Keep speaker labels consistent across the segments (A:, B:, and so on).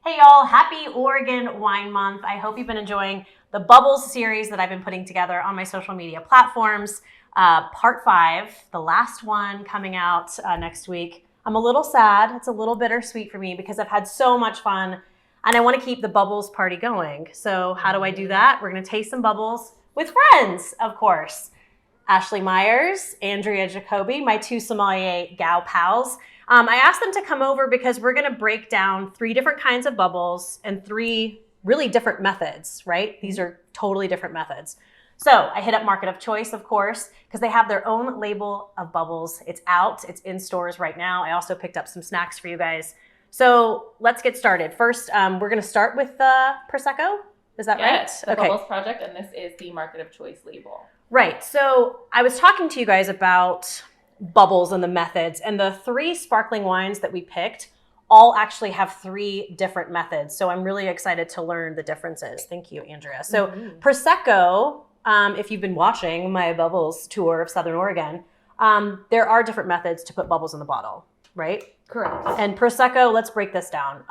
A: Hey y'all, happy Oregon Wine Month. I hope you've been enjoying the Bubbles series that I've been putting together on my social media platforms. Part 5, the last one coming out next week. I'm a little sad. It's a little bittersweet for me because I've had so much fun and I want to keep the Bubbles party going. So how do I do that? We're going to taste some bubbles with friends, of course. Ashley Myers, Andrea Jacoby, my two sommelier gal pals. I asked them to come over because we're going to break down 3 different kinds of bubbles and 3 really different methods, right? These are totally different methods. So I hit up Market of Choice, of course, because they have their own label of bubbles. It's out. It's in stores right now. I also picked up some snacks for you guys. So let's get started. First, we're going to start with the Prosecco. Is that right?
B: Yes, the Bubbles Project, and this is the Market of Choice label.
A: Right. So I was talking to you guys about bubbles and the methods, and the 3 sparkling wines that we picked all actually have 3 different methods. So I'm really excited to learn the differences. Thank you, Andrea. So Prosecco, if you've been watching my bubbles tour of Southern Oregon, there are different methods to put bubbles in the bottle, right?
B: Correct.
A: And Prosecco, let's break this down.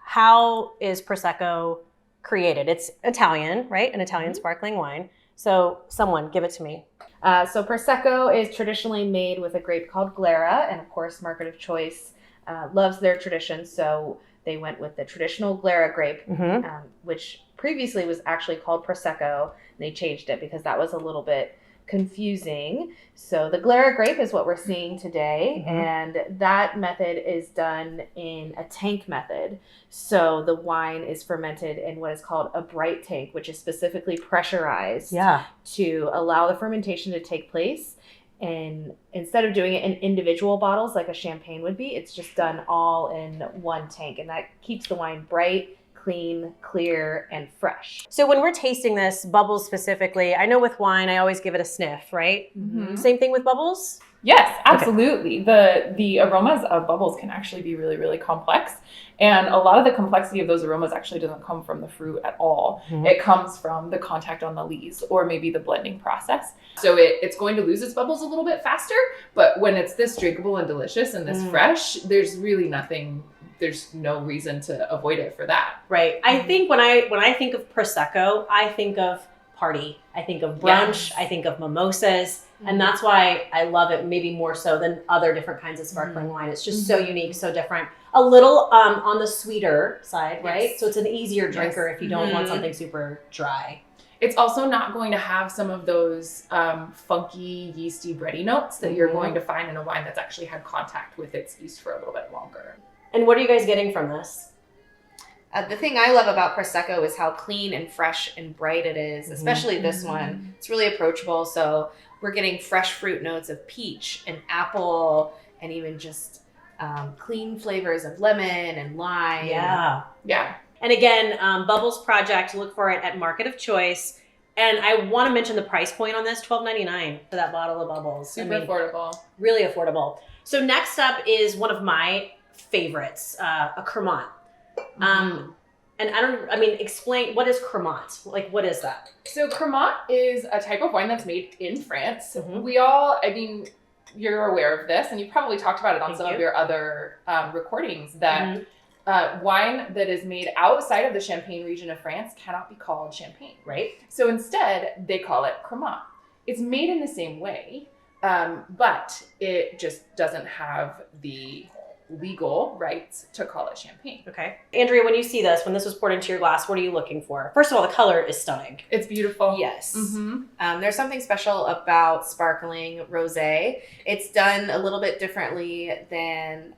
A: How is Prosecco created? It's Italian, right? An Italian sparkling wine. So someone give it to me.
B: So Prosecco is traditionally made with a grape called Glera, and of course Market of Choice loves their tradition, so they went with the traditional Glera grape, which previously was actually called Prosecco. They changed it because that was a little bit confusing. So the Glera grape is what we're seeing today, and that method is done in a tank method. So the wine is fermented in what is called a bright tank, which is specifically pressurized to allow the fermentation to take place. And instead of doing it in individual bottles like a champagne would be, it's just done all in one tank, and that keeps the wine bright, clean, clear, and fresh.
A: So when we're tasting this, bubbles specifically, I know with wine, I always give it a sniff, right? Same thing with bubbles?
C: Yes, absolutely. The aromas of bubbles can actually be really, really complex. And a lot of the complexity of those aromas actually doesn't come from the fruit at all. It comes from the contact on the lees or maybe the blending process. So it's going to lose its bubbles a little bit faster, but when it's this drinkable and delicious and this fresh, there's really nothing. There's no reason to avoid it for that.
A: Right. I think when I think of Prosecco, I think of party. I think of brunch. I think of mimosas. And that's why I love it maybe more so than other different kinds of sparkling wine. It's just so unique, so different. A little on the sweeter side, right? So it's an easier drinker if you don't want something super dry.
C: It's also not going to have some of those funky, yeasty, bready notes that you're going to find in a wine that's actually had contact with its yeast for a little bit longer.
A: And what are you guys getting from this?
B: The thing I love about Prosecco is how clean and fresh and bright it is, especially this one. It's really approachable. So we're getting fresh fruit notes of peach and apple and even just clean flavors of lemon and lime.
C: Yeah.
A: And again, Bubbles Project, look for it at Market of Choice. And I want to mention the price point on this, $12.99 for that bottle of bubbles.
C: Super affordable.
A: Really affordable. So next up is one of my favorites, a Cremant. And explain, what is Cremant? Like, what is that?
C: So Cremant is a type of wine that's made in France. You're aware of this, and you probably talked about it on some of your other recordings, that wine that is made outside of the Champagne region of France cannot be called champagne.
A: Right.
C: So instead, they call it Cremant. It's made in the same way, but it just doesn't have the legal rights to call it champagne.
A: Okay. Andrea, when you see this, when this was poured into your glass, what are you looking for? First of all, the color is stunning.
C: It's beautiful.
B: Yes. There's something special about sparkling rosé. It's done a little bit differently than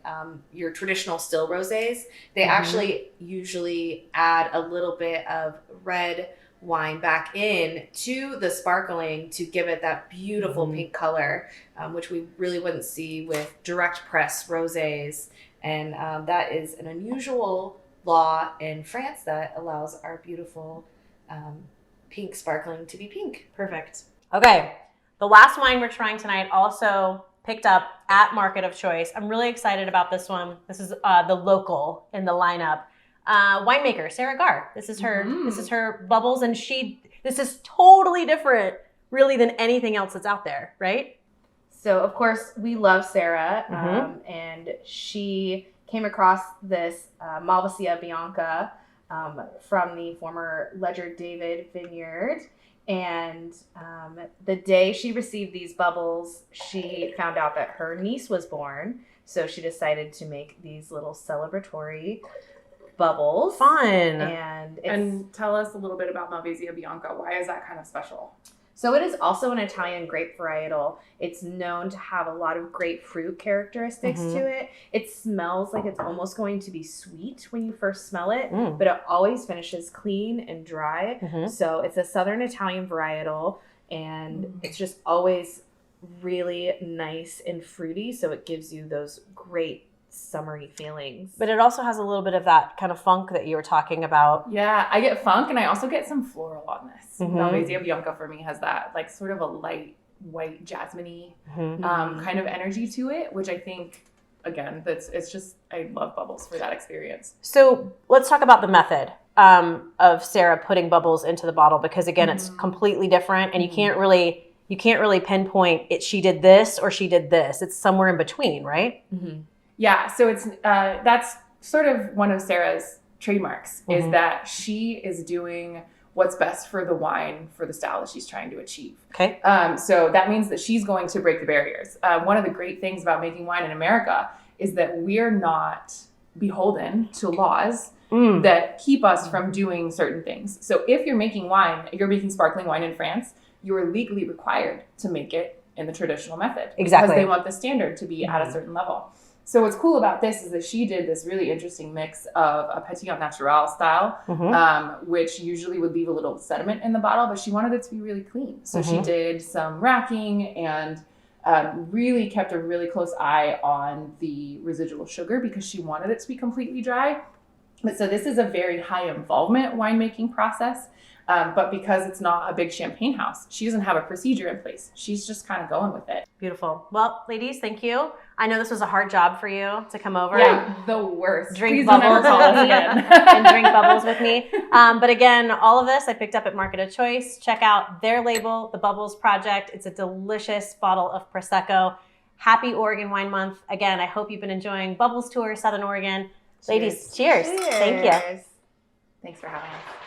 B: your traditional still rosés. They actually usually add a little bit of red wine back in to the sparkling to give it that beautiful pink color, which we really wouldn't see with direct press rosés. And that is an unusual law in France that allows our beautiful pink sparkling to be pink.
A: Perfect. Okay. The last wine we're trying tonight also picked up at Market of Choice. I'm really excited about this one. This is the local in the lineup. Winemaker Sarah Gar. This is her. This is her bubbles, and this is totally different, really, than anything else that's out there, right?
B: So of course we love Sarah, and she came across this Malvasia Bianca from the former Ledger David vineyard. And the day she received these bubbles, she found out that her niece was born. So she decided to make these little celebratory bubbles.
A: Fun.
C: And tell us a little bit about Malvasia Bianca. Why is that kind of special?
B: So it is also an Italian grape varietal. It's known to have a lot of grapefruit characteristics to it. It smells like it's almost going to be sweet when you first smell it, but it always finishes clean and dry. So it's a Southern Italian varietal, and it's just always really nice and fruity. So it gives you those great summery feelings.
A: But it also has a little bit of that kind of funk that you were talking about.
C: Yeah, I get funk, and I also get some floral on this. Malvasia Bianca for me has that like sort of a light white jasmine-y kind of energy to it, which I think, again, it's just, I love bubbles for that experience.
A: So let's talk about the method of Sarah putting bubbles into the bottle, because again, it's completely different, and you can't really pinpoint it. She did this or she did this. It's somewhere in between, right?
C: Yeah, so it's that's sort of one of Sarah's trademarks, is that she is doing what's best for the wine for the style that she's trying to achieve.
A: Okay.
C: So that means that she's going to break the barriers. One of the great things about making wine in America is that we're not beholden to laws that keep us from doing certain things. So if you're making wine, you're making sparkling wine in France, you're legally required to make it in the traditional method.
A: Exactly.
C: Because they want the standard to be at a certain level. So what's cool about this is that she did this really interesting mix of a Pétillant Natural style, which usually would leave a little sediment in the bottle, but she wanted it to be really clean. So she did some racking and really kept a really close eye on the residual sugar because she wanted it to be completely dry. But so this is a very high involvement winemaking process. But because it's not a big champagne house, she doesn't have a procedure in place. She's just kind of going with it.
A: Beautiful. Well, ladies, thank you. I know this was a hard job for you to come over.
C: Yeah, the worst.
A: Drink
C: Please don't ever
A: bubbles
C: call us again.
A: and drink bubbles with me. But again, all of this I picked up at Market of Choice. Check out their label, The Bubbles Project. It's a delicious bottle of Prosecco. Happy Oregon Wine Month. Again, I hope you've been enjoying Bubbles Tour, Southern Oregon. Ladies, cheers. Thank you.
C: Thanks for having us.